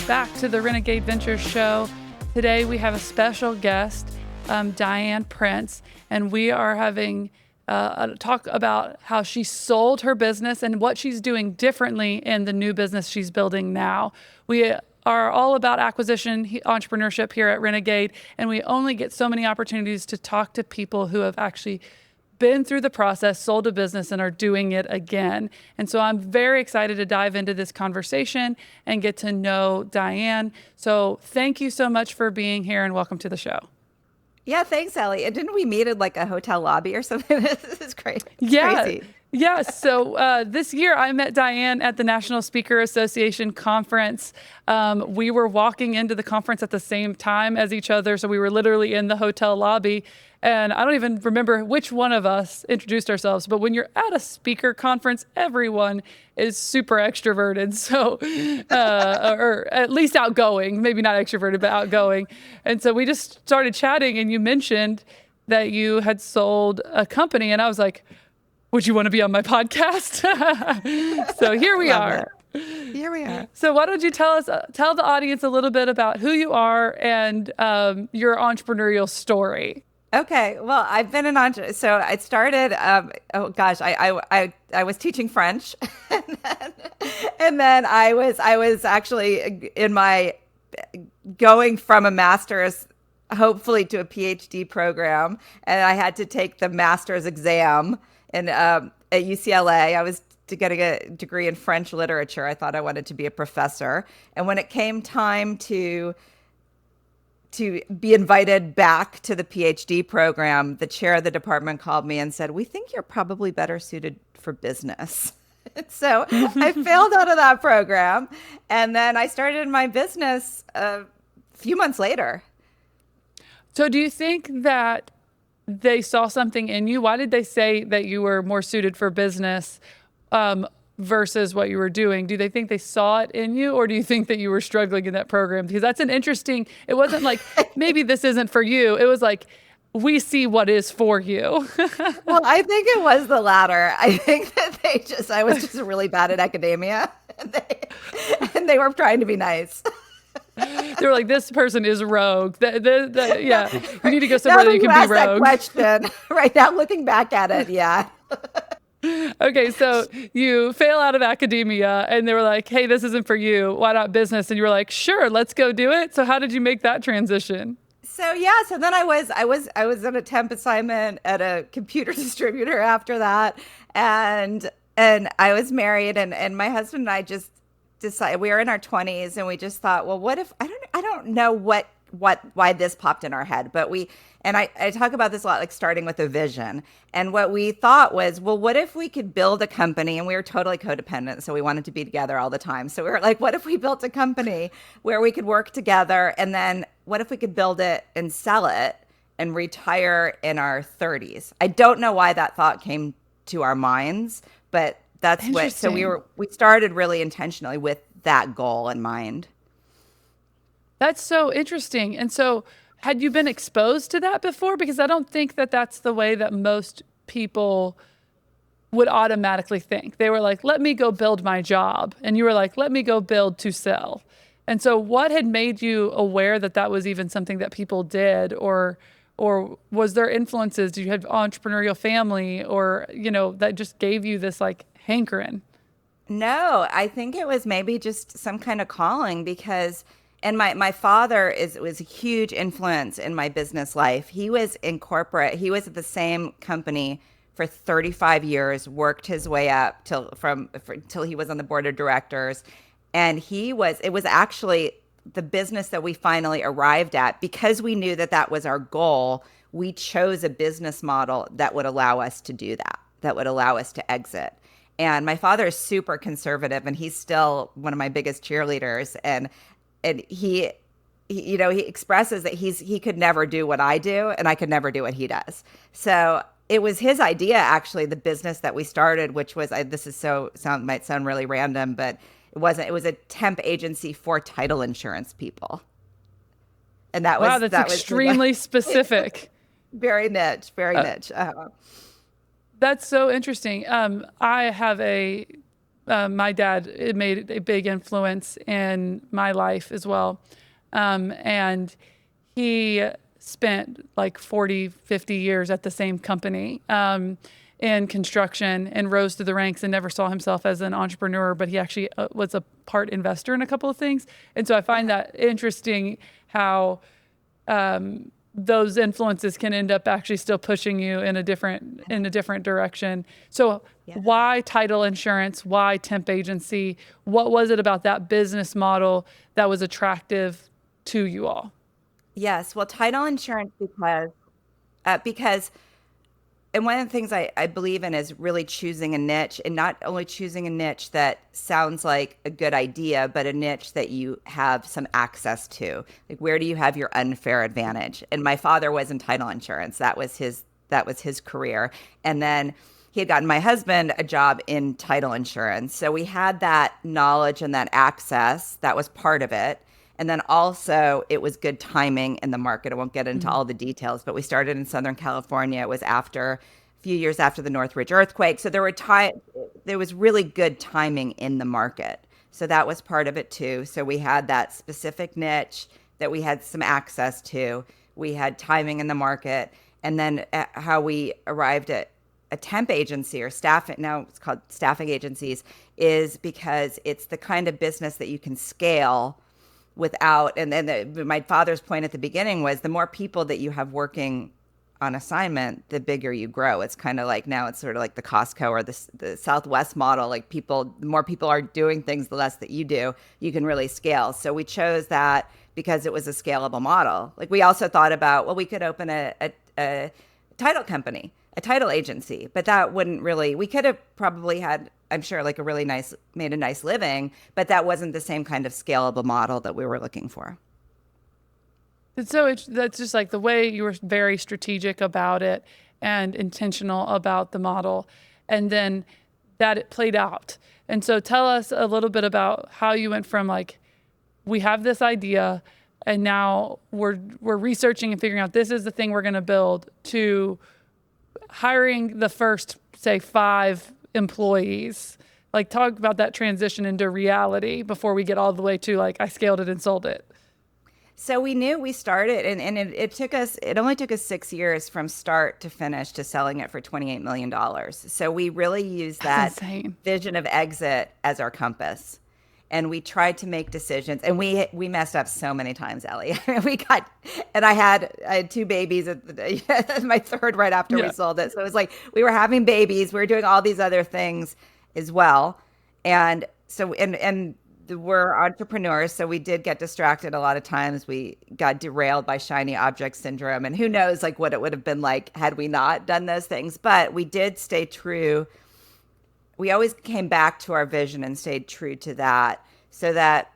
back to the Renegade Ventures show. Today we have a special guest, Diane Prince, and we are having a talk about how she sold her business and what she's doing differently in the new business she's building now. We are all about acquisition entrepreneurship here at Renegade, and we only get so many opportunities to talk to people who have actually been through the process, sold a business, and are doing it again. And so I'm very excited to dive into this conversation and get to know Diane. So thank you so much for being here and welcome to the show. Yeah, thanks, Ellie. And didn't we meet in like a hotel lobby or something? This is great. Crazy. Yeah. So this year I met Diane at the National Speaker Association conference. We were walking into the conference at the same time as each other. So we were literally in the hotel lobby. And I don't even remember which one of us introduced ourselves, but when you're at a speaker conference, everyone is super extroverted. So, or at least outgoing, maybe not extroverted, but outgoing. And so we just started chatting and you mentioned that you had sold a company and I was like, would you want to be on my podcast? So here we are. Here we are. So why don't you tell the audience a little bit about who you are and your entrepreneurial story? Okay, well, I've been an entrepreneur. So I started. I was teaching French, and then I was actually in my going from a master's, hopefully to a PhD program, and I had to take the master's exam at UCLA. I was getting a degree in French literature. I thought I wanted to be a professor, and when it came time to be invited back to the PhD program, the chair of the department called me and said, "We think you're probably better suited for business." So I failed out of that program. And then I started my business a few months later. So do you think that they saw something in you? Why did they say that you were more suited for business versus what you were doing? Do they think they saw it in you, or do you think that you were struggling in that program? Because that's it wasn't like, maybe this isn't for you. It was like, we see what is for you. Well, I think it was the latter. I think that I was just really bad at academia and they were trying to be nice. They were like, this person is rogue. Yeah, you need to go somewhere that you can be rogue. That question right now, looking back at it, yeah. Okay, so you fail out of academia and they were like, hey, this isn't for you. Why not business? And you were like, sure, let's go do it. So how did you make that transition? So then I was on a temp assignment at a computer distributor after that. And I was married and my husband and I just decided, we were in our 20s and we just thought, well, what if, I don't know why this popped in our head, but I talk about this a lot, like starting with a vision. And what we thought was, well, what if we could build a company? And we were totally codependent, so we wanted to be together all the time. So we were like, what if we built a company where we could work together? And then what if we could build it and sell it and retire in our 30s? I don't know why that thought came to our minds, but that's what, so we started really intentionally with that goal in mind. That's so interesting. And so had you been exposed to that before? Because I don't think that that's the way that most people would automatically think. They were like, let me go build my job. And you were like, let me go build to sell. And so what had made you aware that that was even something that people did? Or was there influences? Did you have entrepreneurial family or, that just gave you this like hankering? No, I think it was maybe just some kind of calling because and my father was a huge influence in my business life. He was in corporate. He was at the same company for 35 years, worked his way up till he was on the board of directors. And it was actually the business that we finally arrived at because we knew that was our goal. We chose a business model that would allow us to do that would allow us to exit. And my father is super conservative and he's still one of my biggest cheerleaders. And he expresses that he could never do what I do and I could never do what he does. So it was his idea, actually, the business that we started, which was, might sound really random, but it wasn't. It was a temp agency for title insurance people. And that was, that's extremely specific. Very niche, very niche. That's so interesting. I have a my dad, it made a big influence in my life as well. And he spent like 40, 50 years at the same company in construction and rose through the ranks and never saw himself as an entrepreneur, but he actually was a part investor in a couple of things. And so I find that interesting how those influences can end up actually still pushing you in a different direction. So why title insurance? Why temp agency? What was it about that business model that was attractive to you all? Yes, well, title insurance because and one of the things I believe in is really choosing a niche, and not only choosing a niche that sounds like a good idea, but a niche that you have some access to. Like, where do you have your unfair advantage? And my father was in title insurance. That was his career. And then he had gotten my husband a job in title insurance. So we had that knowledge and that access. That was part of it. And then also it was good timing in the market. I won't get into all the details, but we started in Southern California. It was a few years after the Northridge earthquake. So there was really good timing in the market. So that was part of it too. So we had that specific niche that we had some access to. We had timing in the market. And then how we arrived at a temp agency or staffing, now it's called staffing agencies, is because it's the kind of business that you can scale without, and then my father's point at the beginning was the more people that you have working on assignment, the bigger you grow. It's kind of like, now it's sort of like the Costco or the Southwest model. Like, the more people are doing things, the less that you do, you can really scale. So we chose that because it was a scalable model. Like, we also thought about, well, we could open a title company, a title agency, but that wouldn't really, we could have probably had, I'm sure, like made a nice living, but that wasn't the same kind of scalable model that we were looking for. And so that's just like the way you were very strategic about it and intentional about the model, and then that it played out. And so tell us a little bit about how you went from like, we have this idea and now we're researching and figuring out this is the thing we're going to build, to hiring the first, say, 5 employees. Like, talk about that transition into reality before we get all the way to like, I scaled it and sold it. So we knew we started, and it only took us 6 years from start to finish to selling it for $28 million. So we really used That's that insane. vision of exit as our compass. And we tried to make decisions, and we messed up so many times, Ellie. I had 2 babies, my third right after we sold it. So it was like we were having babies, we were doing all these other things as well, and so we're entrepreneurs, so we did get distracted a lot of times. We got derailed by shiny object syndrome, and who knows like what it would have been like had we not done those things. But we did stay true. We always came back to our vision and stayed true to that, so that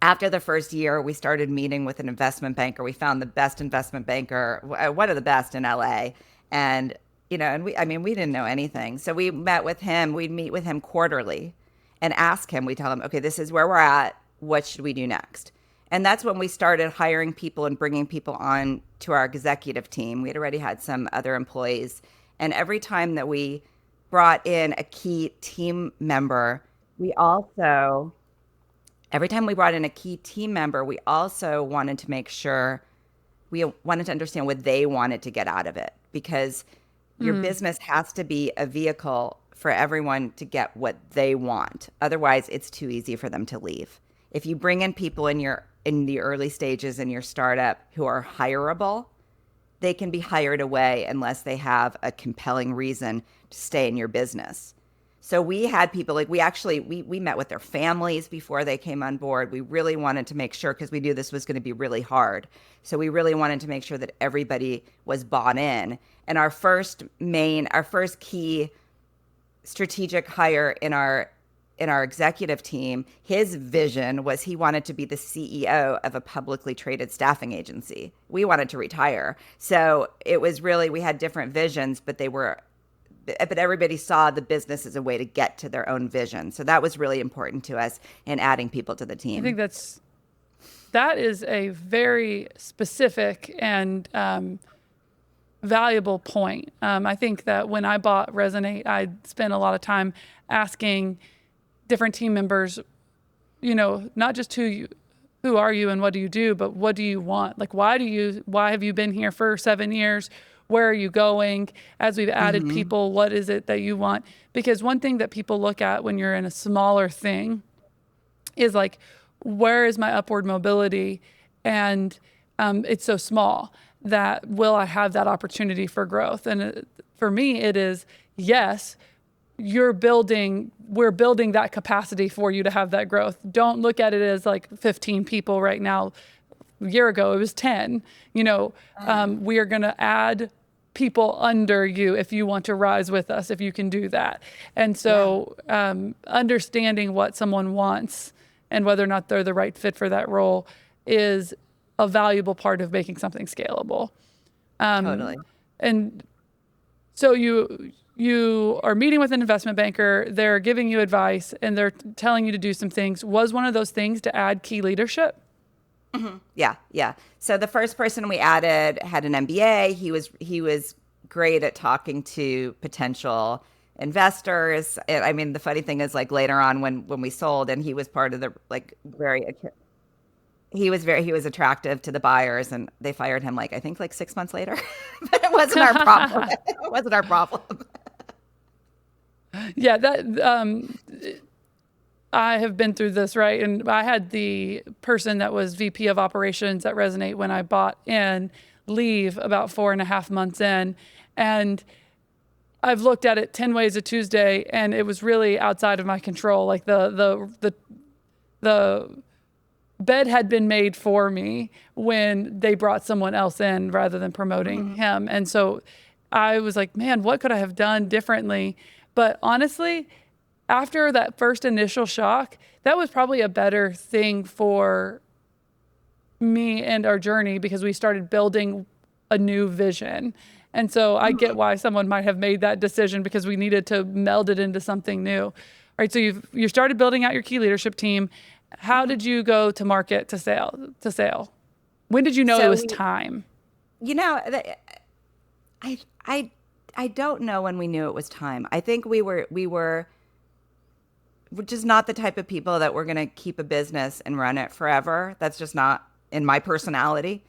after the first year, we started meeting with an investment banker. We found the best investment banker, one of the best in LA. And, we didn't know anything. So we met with him. We'd meet with him quarterly and ask him, we tell him, okay, this is where we're at. What should we do next? And that's when we started hiring people and bringing people on to our executive team. We'd already had some other employees. And every time that we brought in a key team member, we also wanted to make sure, we wanted to understand what they wanted to get out of it, because your business has to be a vehicle for everyone to get what they want. Otherwise, it's too easy for them to leave. If you bring in people in the early stages in your startup who are hireable, they can be hired away unless they have a compelling reason to stay in your business. So we had people, like, we met with their families before they came on board. We really wanted to make sure, because we knew this was going to be really hard. So we really wanted to make sure that everybody was bought in. And our first key strategic hire in our executive team, his vision was he wanted to be the CEO of a publicly traded staffing agency. We wanted to retire. So it was really, we had different visions, but everybody saw the business as a way to get to their own vision. So that was really important to us in adding people to the team. I think that is a very specific and valuable point. I think that when I bought Resonate, I spent a lot of time asking different team members, not just who are you and what do you do, but what do you want? Like, why have you been here for 7 years? Where are you going? As we've added Mm-hmm. people, what is it that you want? Because one thing that people look at when you're in a smaller thing is like, where is my upward mobility? And it's so small that will I have that opportunity for growth? And for me, it is yes, we're building that capacity for you to have that growth. Don't look at it as like 15 people right now. A year ago, it was 10. We are going to add people under you if you want to rise with us, if you can do that. And so understanding what someone wants and whether or not they're the right fit for that role is a valuable part of making something scalable. Totally. And so you are meeting with an investment banker, they're giving you advice, and they're telling you to do some things. Was one of those things to add key leadership? Mm-hmm. Yeah. So the first person we added had an MBA. He was great at talking to potential investors. I mean, the funny thing is, like, later on when we sold, and he was part of the, like, he was attractive to the buyers, and they fired him, like, I think, like 6 months later. But it wasn't our problem. It wasn't our problem. Yeah, I have been through this, right? And I had the person that was VP of operations at Resonate when I bought in leave about 4.5 months in. And I've looked at it 10 ways a Tuesday, and it was really outside of my control. Like the bed had been made for me when they brought someone else in rather than promoting him. And so I was like, man, what could I have done differently? But honestly, after that first initial shock, that was probably a better thing for me and our journey because we started building a new vision. And so I get why someone might have made that decision because we needed to meld it into something new. All right, so you started building out your key leadership team. How did you go to market to sale? When did you know it was time? You know, I don't know when we knew it was time. I think we're just not the type of people that we're going to keep a business and run it forever. That's just not in my personality.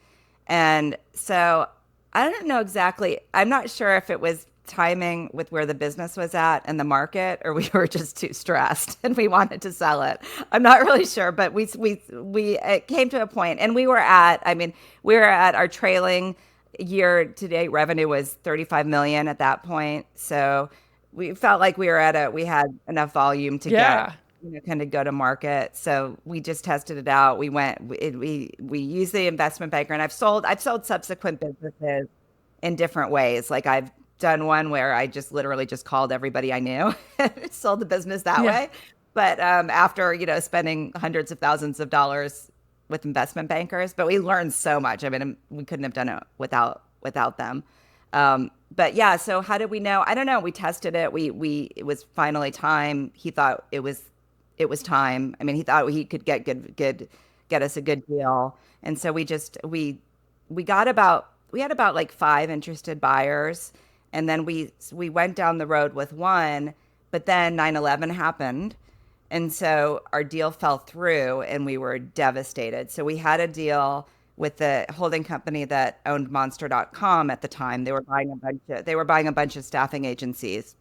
And so I don't know exactly. I'm not sure if it was timing with where the business was at and the market, or we were just too stressed and we wanted to sell it. I'm not really sure, but we it came to a point, and we were at our trailing year to date revenue was 35 million at that point. So we felt like we had enough volume to get, kind of go to market. So we just tested it out. We used the investment banker, and I've sold subsequent businesses in different ways. Like, I've done one where I just literally just called everybody I knew, sold the business that way. But after, spending hundreds of thousands of dollars with investment bankers, but we learned so much. I mean, we couldn't have done it without them. But yeah, so how did we know? I don't know. We tested it. It was finally time. He thought it was time. I mean, he thought he could get us a good deal. And so we had about like 5 interested buyers. And then we went down the road with one, but then 9/11 happened. And so our deal fell through and we were devastated. So we had a deal with the holding company that owned monster.com at the time. They were buying a bunch of staffing agencies,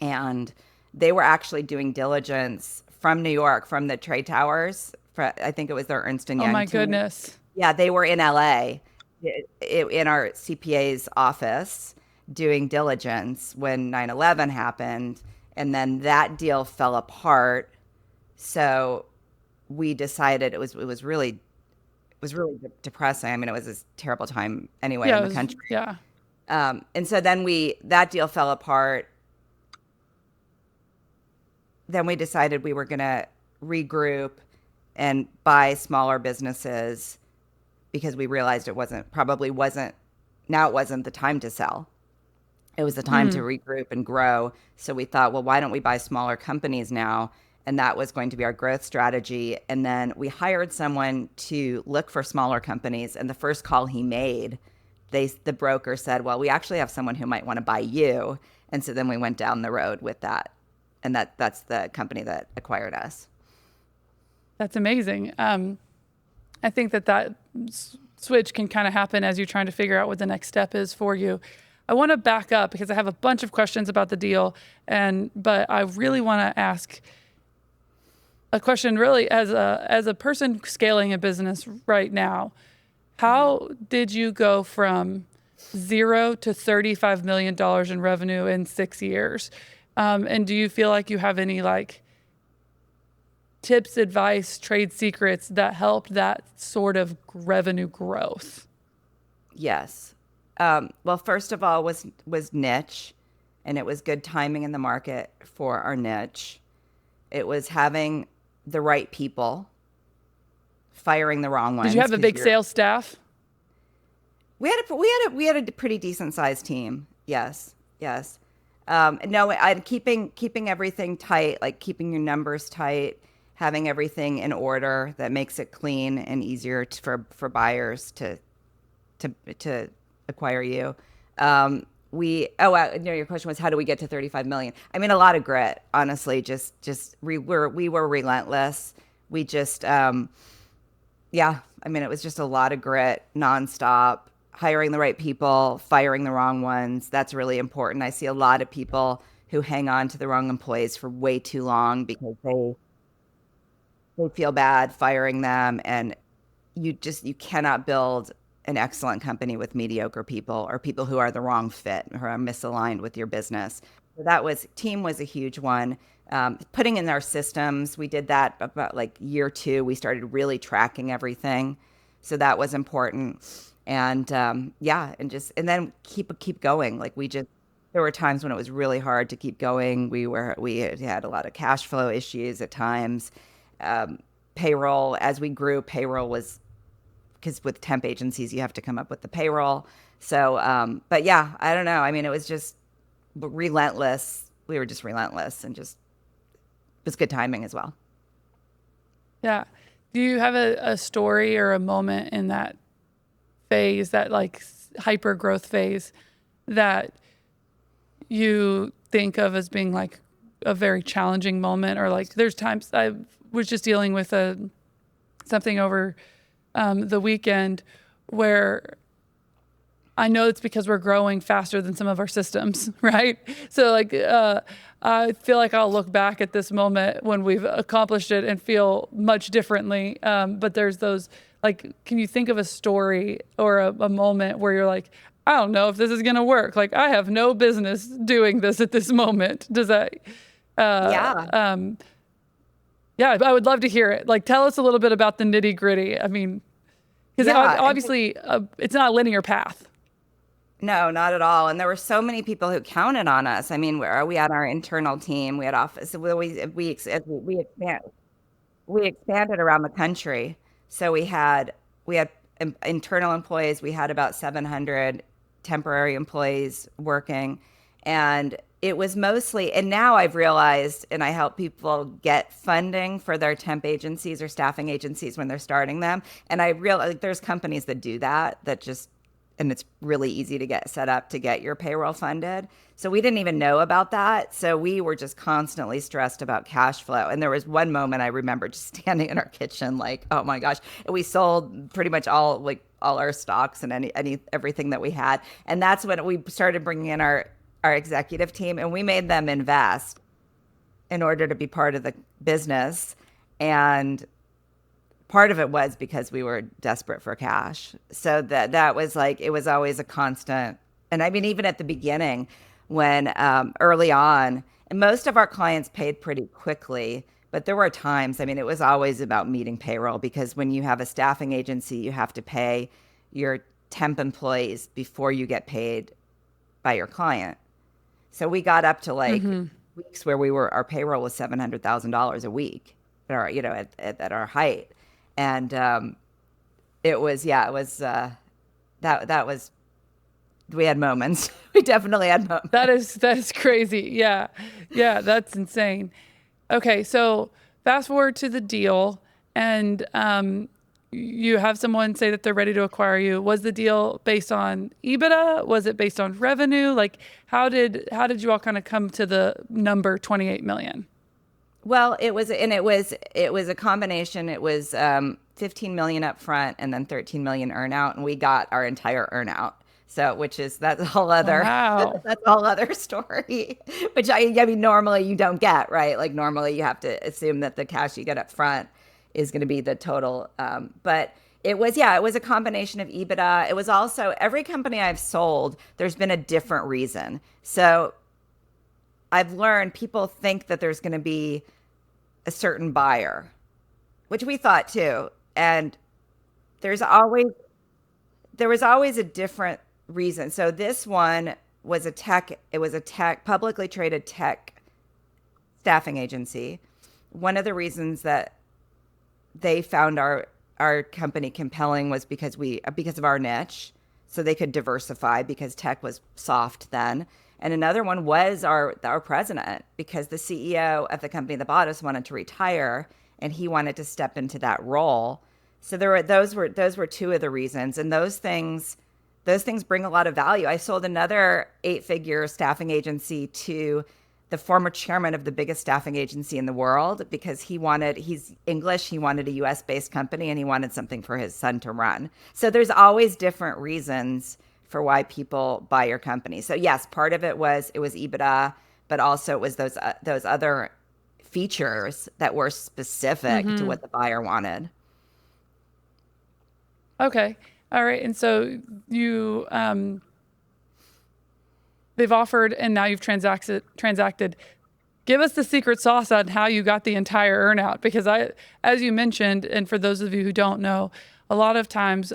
and they were actually doing diligence from New York, from the trade towers. I think it was their Ernst & Young Oh my team. goodness. Yeah, they were in LA in our CPA's office doing diligence when 9/11 happened, and then that deal fell apart. So we decided it was really depressing. I mean, it was a terrible time anyway in the country. Yeah. And so then that deal fell apart. Then we decided we were going to regroup and buy smaller businesses because we realized it wasn't the time to sell. It was the time to regroup and grow. So we thought, well, why don't we buy smaller companies now? And that was going to be our growth strategy. And then we hired someone to look for smaller companies. And the first call he made, the broker said, well, we actually have someone who might want to buy you. And so then we went down the road with that and that's the company that acquired us. That's amazing. I think that switch can kind of happen as you're trying to figure out what the next step is for you. I want to back up because I have a bunch of questions about the deal, but I really want to ask a question really as a person scaling a business right now. How did you go from 0 to $35 million in revenue in 6 years? And do you feel like you have any like tips, advice, trade secrets that helped that sort of revenue growth? Yes. Well, first of all, was niche, and it was good timing in the market for our niche. It was having the right people, firing the wrong ones. Did you have a big sales staff? We had a pretty decent sized team. Yes, yes. No, I'm keeping everything tight, like keeping your numbers tight, having everything in order that makes it clean and easier for buyers to acquire you. Your question was how do we get to 35 million? I mean, a lot of grit, honestly. We were relentless. We just, yeah. I mean, it was just a lot of grit, nonstop, hiring the right people, firing the wrong ones. That's really important. I see a lot of people who hang on to the wrong employees for way too long because they feel bad firing them, and you cannot build an excellent company with mediocre people or people who are the wrong fit, who are misaligned with your business. So team was a huge one. Putting in our systems, we did that about like year 2. We started really tracking everything, so that was important. And and then keep going. Like there were times when it was really hard to keep going. We had a lot of cash flow issues at times. Payroll, as we grew, payroll was, because with temp agencies, you have to come up with the payroll. So, but yeah, I don't know. I mean, it was just relentless. We were just relentless, and just, it was good timing as well. Yeah. Do you have a story or a moment in that phase, that like hyper growth phase, that you think of as being like a very challenging moment? Or like there's times I was just dealing with something over the weekend where I know it's because we're growing faster than some of our systems, right? So like, I feel like I'll look back at this moment when we've accomplished it and feel much differently. But there's those, like, can you think of a story or a moment where you're like, I don't know if this is going to work. Like, I have no business doing this at this moment. Does that, Yeah. yeah, I would love to hear it. Like, tell us a little bit about the nitty gritty. I mean, because Yeah. obviously it's not a linear path. No, not at all. And there were so many people who counted on us. I mean, we had our internal team, we had office, we expanded around the country. So we had internal employees. We had about 700 temporary employees working, and it was mostly. And now I've realized, and I help people get funding for their temp agencies or staffing agencies when they're starting them. And I realize, like, there's companies that do that just. And it's really easy to get set up to get your payroll funded. So we didn't even know about that. So we were just constantly stressed about cash flow. And there was one moment I remember just standing in our kitchen, like, oh my gosh. And we sold pretty much all our stocks and everything that we had. And that's when we started bringing in our executive team, and we made them invest in order to be part of the business. And part of it was because we were desperate for cash. So that was like, it was always a constant. And I mean, even at the beginning, when early on, and most of our clients paid pretty quickly, but there were times, I mean, it was always about meeting payroll, because when you have a staffing agency, you have to pay your temp employees before you get paid by your client. So we got up to like weeks where our payroll was $700,000 a week, or, at our height. And that was, we had moments. We definitely had moments. That is crazy. Yeah. Yeah. That's insane. Okay. So fast forward to the deal, and you have someone say that they're ready to acquire you. Was the deal based on EBITDA? Was it based on revenue? Like how did you all kind of come to the number 28 million? Well, it was a combination. It was 15 million up front and then 13 million earnout, and we got our entire earnout. So, that's a whole other Wow. that's a whole other story. Which I mean, normally you don't get, right? Like normally you have to assume that the cash you get up front is going to be the total. But it was a combination of EBITDA. It was also every company I've sold, there's been a different reason. So I've learned people think that there's going to be a certain buyer, which we thought too. And there's always there was always a different reason. So this one was it was a tech publicly traded tech staffing agency. One of the reasons that they found our company compelling was because of our niche, so they could diversify because tech was soft then. And another one was our president, because the CEO of the company that bought us wanted to retire and he wanted to step into that role. So those were two of the reasons, and those things bring a lot of value. I sold another 8-figure staffing agency to the former chairman of the biggest staffing agency in the world because he's English, he wanted a US based company and he wanted something for his son to run. So there's always different reasons for why people buy your company. So yes, part of it was EBITDA, but also it was those other features that were specific to what the buyer wanted. Okay. All right. And so they've offered and now you've transacted. Give us the secret sauce on how you got the entire earnout, because as you mentioned, and for those of you who don't know, a lot of times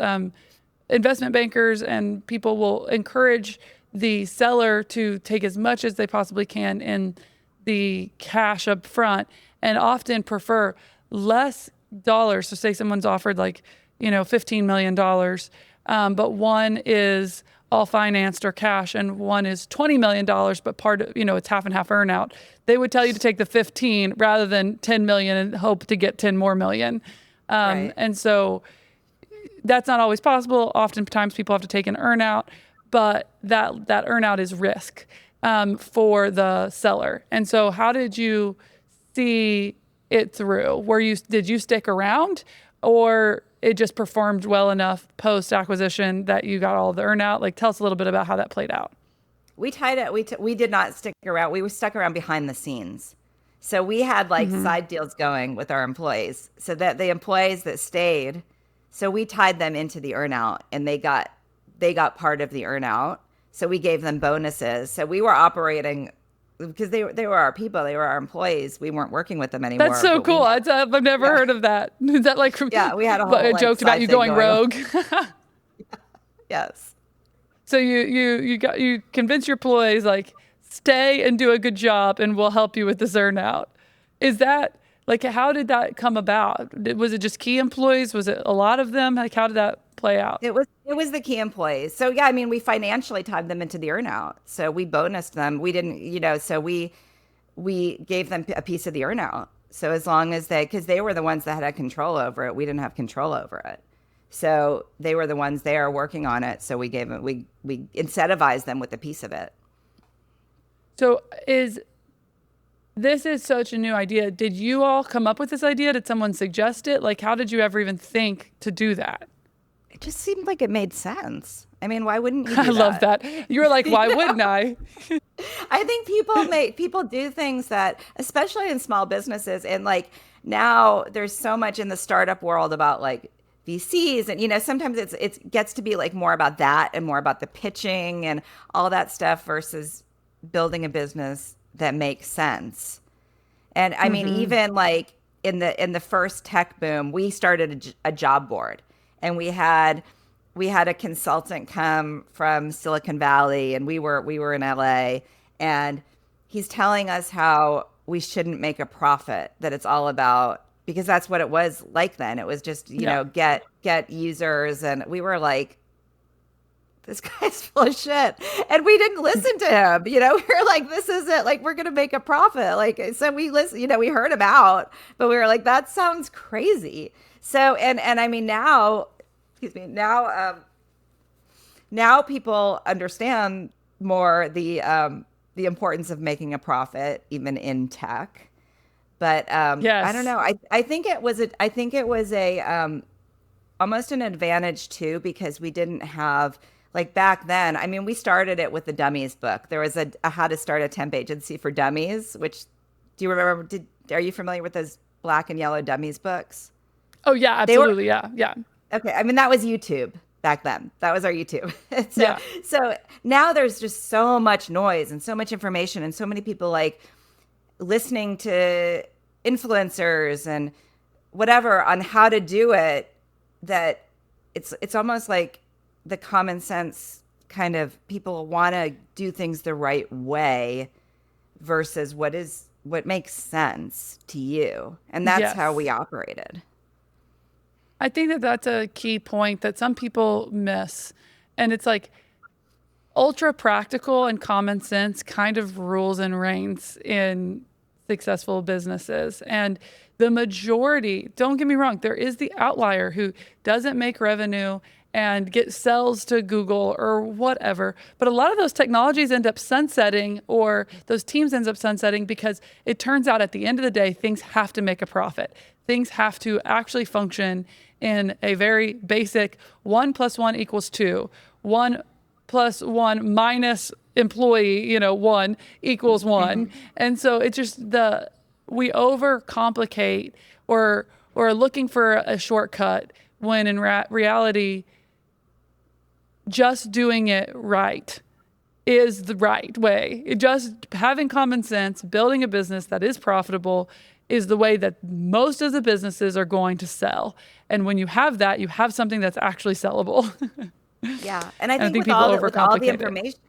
investment bankers and people will encourage the seller to take as much as they possibly can in the cash up front and often prefer less dollars. So say someone's offered $15 million, but one is all financed or cash and one is $20 million, but it's half and half earnout. They would tell you to take the 15 rather than 10 million and hope to get 10 more million. Right. And so that's not always possible. Oftentimes people have to take an earnout, but that earnout is risk for the seller. And so how did you see it through? Did you stick around, or it just performed well enough post acquisition that you got all the earnout? Like, tell us a little bit about how that played out. We tied it. We did not stick around. We were stuck around behind the scenes. So we had side deals going with our employees, so that the employees that stayed, so we tied them into the earnout and they got part of the earnout. So we gave them bonuses. So we were operating because they were our people, they were our employees. We weren't working with them anymore. That's so cool. I've never heard of that. Is that we had a whole joked about you going rogue? Yes. So you convince your employees stay and do a good job and we'll help you with this earnout. Is that how did that come about? Was it just key employees? Was it a lot of them? How did that play out? It was the key employees. So yeah, I mean, we financially tied them into the earnout. So we bonused them. We didn't, so we gave them a piece of the earnout. So as long as because they were the ones that had control over it, we didn't have control over it. So they were the ones there working on it. So we gave them, we incentivized them with a piece of it. So this is such a new idea. Did you all come up with this idea? Did someone suggest it? How did you ever even think to do that? It just seemed like it made sense. I mean, why wouldn't you do I love that. You were like, why wouldn't I? I think people do things that, especially in small businesses, and now there's so much in the startup world about VCs, and sometimes it gets to be more about that and more about the pitching and all that stuff versus building a business that makes sense. And I mean, even in the first tech boom, we started a job board, and we had a consultant come from Silicon Valley, and we were in LA, and he's telling us how we shouldn't make a profit, that it's all about, because that's what it was like then. It was just, get users, and we were like, this guy's full of shit. And we didn't listen to him. We were like, this isn't we're going to make a profit. So we listened, we heard him out, but we were like, that sounds crazy. So, and I mean now, excuse me, now people understand more the importance of making a profit even in tech. But I don't Yes. know. I think it was a almost an advantage too, because we didn't have, like, back then. I mean, we started it with the dummies book. There was a how to start a temp agency for dummies, which, do you remember? Are you familiar with those black and yellow dummies books? Oh yeah, They were absolutely. Yeah. Yeah. okay. I mean, that was YouTube back then. That was our YouTube. so Yeah. so now there's just so much noise and so much information and so many people, like, listening to influencers and whatever on how to do it, that it's almost like the common sense kind of people want to do things the right way versus what makes sense to you. And that's how we Yes. operated. I think that that's a key point that some people miss. And it's like ultra practical and common sense kind of rules and reigns in successful businesses. And the majority, don't get me wrong, there is the outlier who doesn't make revenue and get sells to Google or whatever. But a lot of those technologies end up sunsetting, or those teams ends up sunsetting, because it turns out at the end of the day, things have to make a profit. Things have to actually function in a very basic 1 + 1 = 2, 1 + 1 minus employee, 1 = 1. And so it's just we overcomplicate, or looking for a shortcut, when in reality, just doing it right is the right way. Just having common sense, building a business that is profitable, is the way that most of the businesses are going to sell. And when you have that, you have something that's actually sellable. Yeah. And I And I think think people with all the overcomplicate it. information,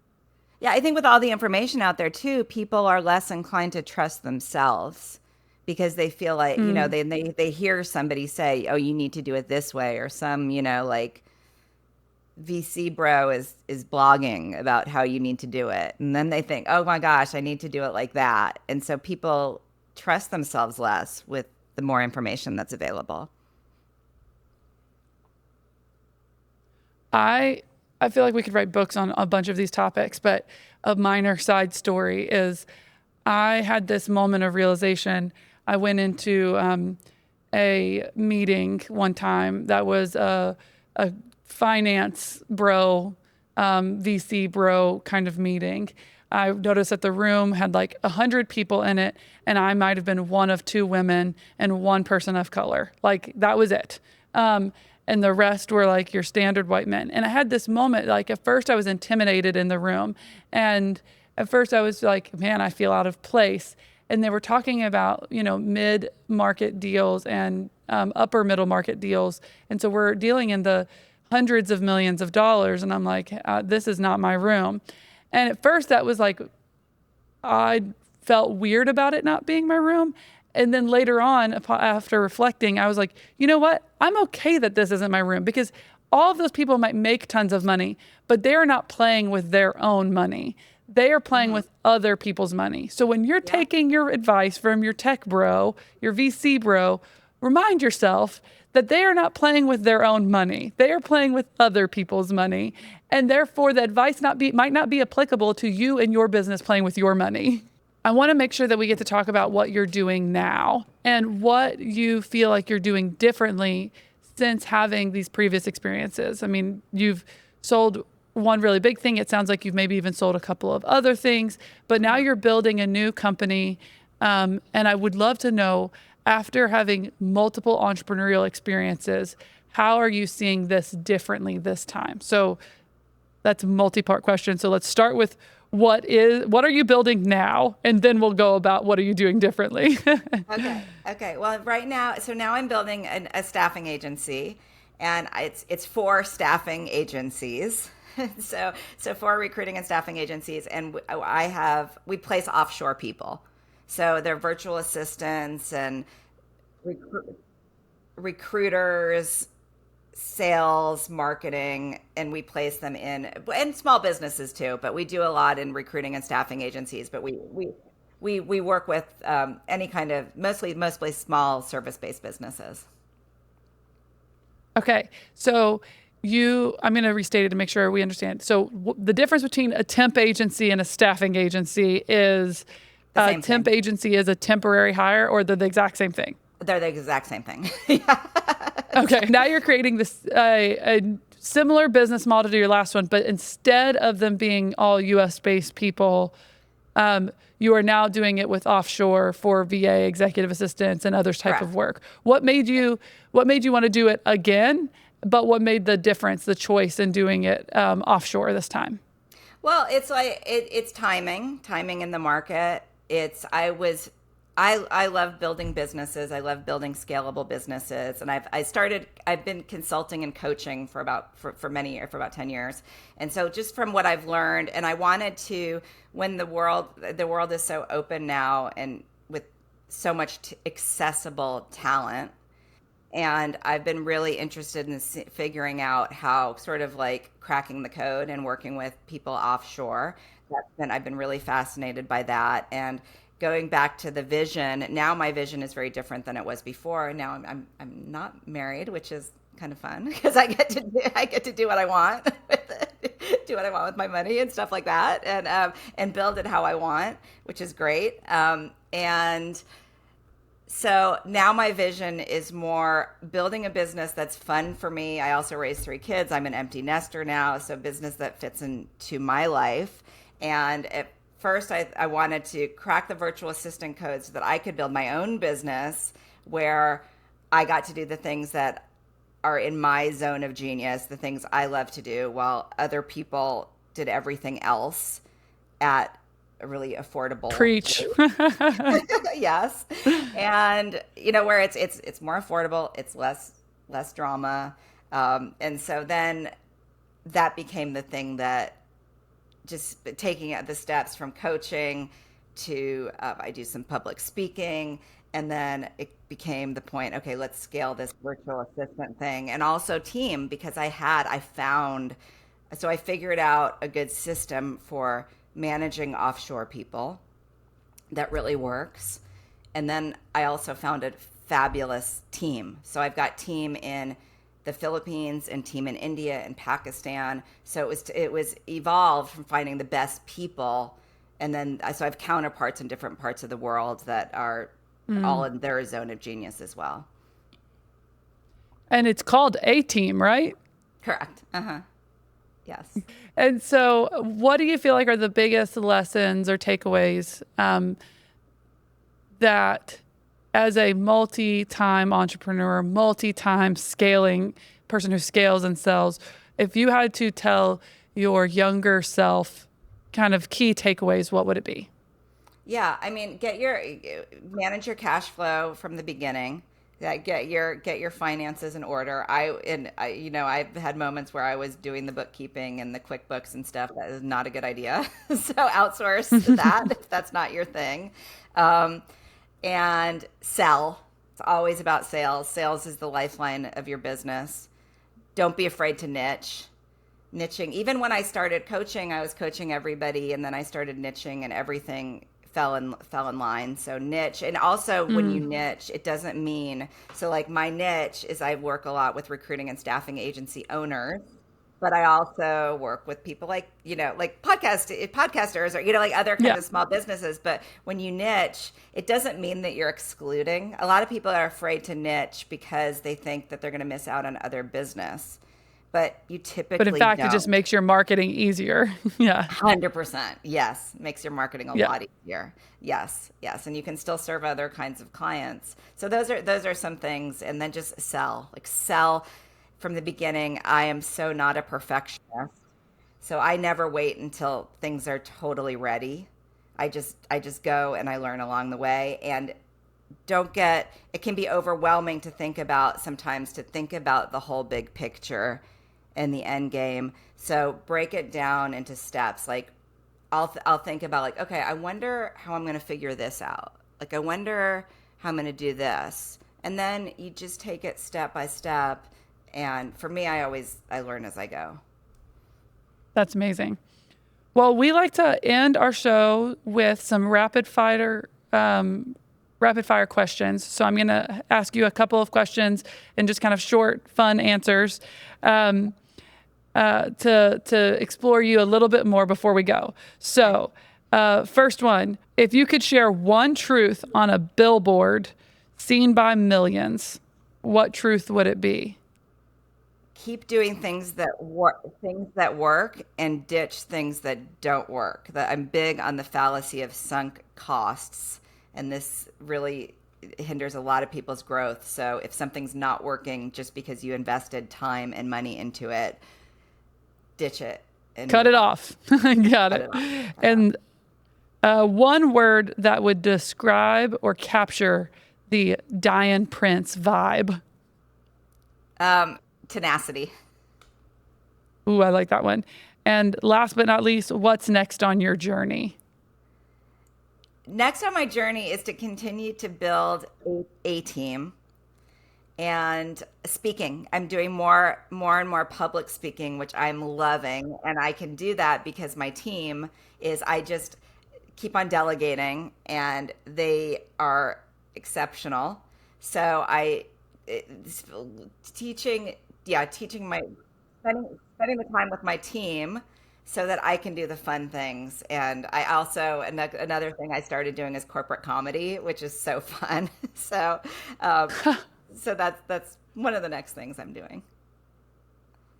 yeah, I think with all the information out there too, people are less inclined to trust themselves because they feel like, Mm. they hear somebody say, "Oh, you need to do it this way," or some, like, VC bro is blogging about how you need to do it. And then they think, "Oh my gosh, I need to do it like that." And so people trust themselves less with the more information that's available. I I feel like we could write books on a bunch of these topics, but a minor side story is I had this moment of realization. I went into a meeting one time that was a finance bro, VC bro kind of meeting. I noticed that the room had like 100 people in it, and I might have been one of two women and one person of color. Like that was it. And the rest were like your standard white men. And I had this moment, like at first I was intimidated in the room. And at first I was like, man, I feel out of place. And they were talking about, mid-market deals and upper middle market deals. And so we're dealing in the hundreds of millions of dollars. And I'm like, this is not my room. And at first that was like, I felt weird about it not being my room. And then later on, after reflecting, I was like, you know what? I'm okay that this isn't my room, because all of those people might make tons of money, but they are not playing with their own money. They are playing Hmm. with other people's money. So when you're Yeah. taking your advice from your tech bro, your VC bro, remind yourself that they are not playing with their own money. They are playing with other people's money. And therefore, the advice might not be applicable to you and your business playing with your money. I want to make sure that we get to talk about what you're doing now and what you feel like you're doing differently since having these previous experiences. I mean, you've sold one really big thing. It sounds like you've maybe even sold a couple of other things, but now you're building a new company. And I would love to know, after having multiple entrepreneurial experiences, how are you seeing this differently this time? So that's a multi-part question. So let's start with what are you building now? And then we'll go about what are you doing differently? Okay. Okay. Well, right now, so now I'm building a staffing agency, and it's four staffing agencies. So four recruiting and staffing agencies, and we place offshore people. So they're virtual assistants and recru- recruiters, sales, marketing, and we place them in small businesses too. But we do a lot in recruiting and staffing agencies. But we work with any kind of, mostly small service based businesses. Okay. So I'm going to restate it to make sure we understand. So the difference between a temp agency and a staffing agency is The a same temp thing. agency is a temporary hire, or they're the exact same thing. They're the exact same thing. Yeah. Okay. Now you're creating this a similar business model to your last one, but instead of them being all U.S. based people, you are now doing it with offshore for VA executive assistants and others type of Correct. work. What made you want to do it again? But what made the difference, the choice in doing it offshore this time? Well, it's like it's timing in the market. I love building businesses. I love building scalable businesses, and I've been consulting and coaching for many years, for about 10 years. And so just from what I've learned, and I wanted to, when the world is so open now and with so much accessible talent, and I've been really interested in figuring out how, sort of like cracking the code and working with people offshore. I've been really fascinated by that. And going back to the vision, now my vision is very different than it was before. Now I'm not married, which is kind of fun because I get to do what I want with it, do what I want with my money and stuff like that, and build it how I want, which is great. And so now my vision is more building a business that's fun for me. I also raised 3 kids. I'm an empty nester now, so business that fits into my life. And at first, I wanted to crack the virtual assistant code so that I could build my own business where I got to do the things that are in my zone of genius, the things I love to do, while other people did everything else at a really affordable. Preach. Yes. And where it's more affordable, it's less drama. And so then that became the thing that, just taking the steps from coaching to I do some public speaking, and then it became the point, okay, let's scale this virtual assistant thing, and also team, because I figured out a good system for managing offshore people that really works. And then I also found a fabulous team. So I've got team in the Philippines and team in India and Pakistan. So it was evolved from finding the best people. And then so I have counterparts in different parts of the world that are all in their zone of genius as well. And it's called A Team, right? Correct. Uh-huh. Yes. And so, what do you feel like are the biggest lessons or takeaways that, as a multi-time entrepreneur, multi-time scaling person who scales and sells, if you had to tell your younger self kind of key takeaways, what would it be? Yeah, I mean, manage your cash flow from the beginning. Yeah, get your finances in order. I've had moments where I was doing the bookkeeping and the QuickBooks and stuff. That is not a good idea. So outsource that if that's not your thing. And sell. It's always about sales. Sales is the lifeline of your business. Don't be afraid to niching. Even when I started coaching, I was coaching everybody, and then I started niching, and everything fell in line. So niche. And also when you niche, it doesn't mean, so like my niche is I work a lot with recruiting and staffing agency owners, but I also work with people like, like podcasters, or, like other kinds Yeah. of small businesses. But when you niche, it doesn't mean that you're excluding. A lot of people are afraid to niche because they think that they're going to miss out on other business, but you But in typically fact, it just don't. makes your marketing easier. Yeah. 100%. Yes. Makes your marketing a Yeah. lot easier. Yes. Yes. And you can still serve other kinds of clients. So those are some things. And then just sell from the beginning. I am so not a perfectionist. So I never wait until things are totally ready. I just go and I learn along the way. And it can be overwhelming to think about the whole big picture and the end game. So break it down into steps. Like I'll think about, like, okay, I wonder how I'm going to figure this out. Like, I wonder how I'm going to do this. And then you just take it step by step. And for me, I learn as I go. That's amazing. Well, we like to end our show with some rapid fire rapid fire questions. So I'm going to ask you a couple of questions and just kind of short, fun answers to explore you a little bit more before we go. So first one, if you could share one truth on a billboard seen by millions, what truth would it be? Keep doing things that work, and ditch things that don't work. That I'm big on the fallacy of sunk costs, and this really hinders a lot of people's growth. So if something's not working just because you invested time and money into it, ditch it and Cut it off. Got cut it. it off. And one word that would describe or capture the Diane Prince vibe. Tenacity. Ooh, I like that one. And last but not least, what's next on your journey? Next on my journey is to continue to build a team and speaking. I'm doing more and more public speaking, which I'm loving. And I can do that because my team is, I just keep on delegating and they are exceptional. So teaching my spending the time with my team so that I can do the fun things. And I also, another thing I started doing is corporate comedy, which is so fun. So, so that's one of the next things I'm doing.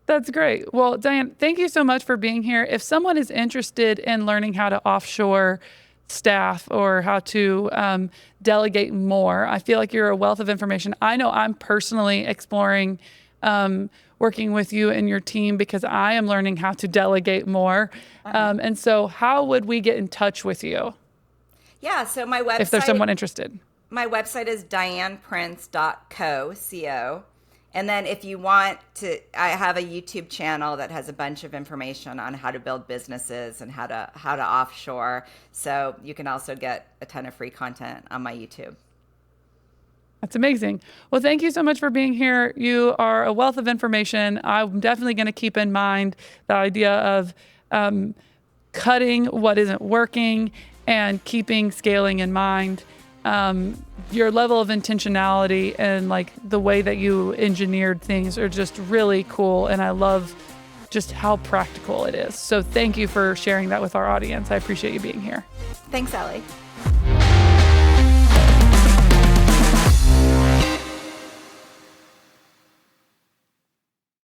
That's great. Well, Diane, thank you so much for being here. If someone is interested in learning how to offshore staff or how to delegate more, I feel like you're a wealth of information. I know I'm personally exploring working with you and your team because I am learning how to delegate more. And so how would we get in touch with you? Yeah, so my website, if there's someone interested. My website is dianeprince.co. And then if you want to, I have a YouTube channel that has a bunch of information on how to build businesses and how to offshore. So you can also get a ton of free content on my YouTube. That's amazing. Well, thank you so much for being here. You are a wealth of information. I'm definitely going to keep in mind the idea of cutting what isn't working and keeping scaling in mind. Your level of intentionality and like the way that you engineered things are just really cool. And I love just how practical it is. So thank you for sharing that with our audience. I appreciate you being here. Thanks, Ellie.